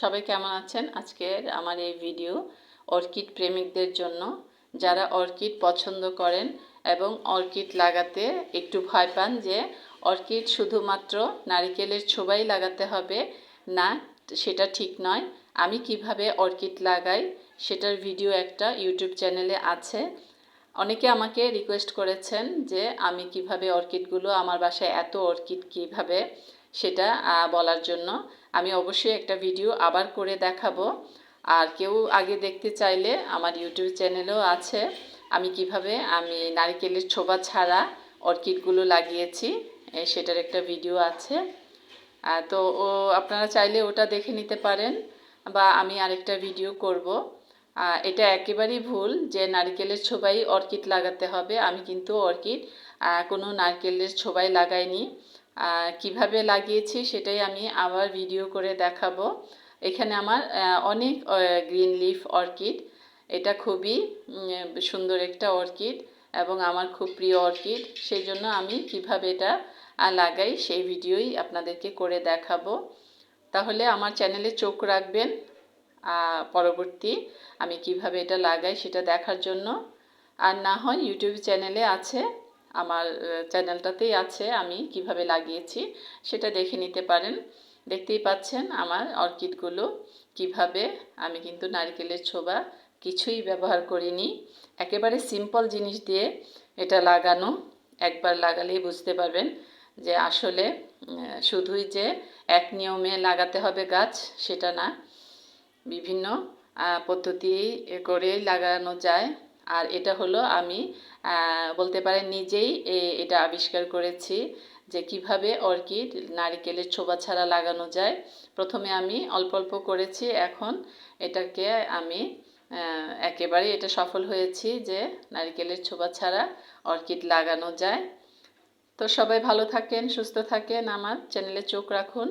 সবাই কেমন আছেন? আজকের আমার এই ভিডিও অর্কিড প্রেমিকদের জন্য, যারা অর্কিড পছন্দ করেন এবং অর্কিড লাগাতে একটু ভয় পান যে অর্কিড শুধুমাত্র নারিকেলের ছোবাই লাগাতে হবে, না সেটা ঠিক নয়। আমি কিভাবে অর্কিড লাগাই সেটার ভিডিও একটা ইউটিউব চ্যানেলে আছে। অনেকে আমাকে রিকোয়েস্ট করেছেন যে আমি কিভাবে অর্কিডগুলো, আমার বাসায় এত অর্কিড কিভাবে, সেটা বলার জন্য আমি অবশ্যই একটা ভিডিও আবার করে দেখাবো। আর কেউ আগে দেখতে চাইলে আমার ইউটিউব চ্যানেলেও আছে, আমি কিভাবে নারকেলের ছোবা ছাড়া অর্কিডগুলো লাগিয়েছি সেটার একটা ভিডিও আছে। তো আপনারা চাইলে ওটা দেখে নিতে পারেন, বা আমি আরেকটা ভিডিও করব। এটা একেবারেই ভুল যে নারকেলের ছোবাই অর্কিড লাগাতে হবে। আমি কিন্তু অর্কিড কোনো নারকেলের ছোবাই লাগাইনি। কিভাবে লাগিয়েছি সেটাই আমি আবার ভিডিও করে দেখাবো। এখানে আমার অনেক গ্রিন লিফ অর্কিড, এটা খুবই সুন্দর একটা অর্কিড এবং আমার খুব প্রিয় অর্কিড। সেই জন্য আমি কিভাবে এটা লাগাই সেই ভিডিওই আপনাদেরকে করে দেখাবো। তাহলে আমার চ্যানেলে চোখ রাখবেন পরবর্তী আমি কিভাবে এটা লাগাই সেটা দেখার জন্য। আর না হয় ইউটিউব চ্যানেলে আছে, আমার চ্যানেলটাতেই আছে আমি কিভাবে লাগিয়েছি সেটা দেখে নিতে পারেন। দেখতেই পাচ্ছেন আমার অর্কিডগুলো কিভাবে, আমি কিন্তু নারকেলের ছোবা কিছুই ব্যবহার করিনি, একেবারে সিম্পল জিনিস দিয়ে এটা লাগানো। একবার লাগালেই বুঝতে পারবেন যে আসলে শুধুই যে এক নিয়মে লাগাতে হবে গাছ সেটা না, বিভিন্ন পদ্ধতি করেই লাগানো যায়। আর এটা হলো আমি বলতে পারেন নিজেই এটা আবিষ্কার করেছি যে কিভাবে অর্কিড নারকেলের ছোবা ছাড়া লাগানো যায়। প্রথমে আমি অল্প অল্প করেছি, এখন এটাকে আমি একেবারে এটা সফল হয়েছি যে নারকেলের ছোবা ছাড়া অর্কিড লাগানো যায়। তো সবাই ভালো থাকেন, সুস্থ থাকেন, আমার চ্যানেলে চোখ রাখুন।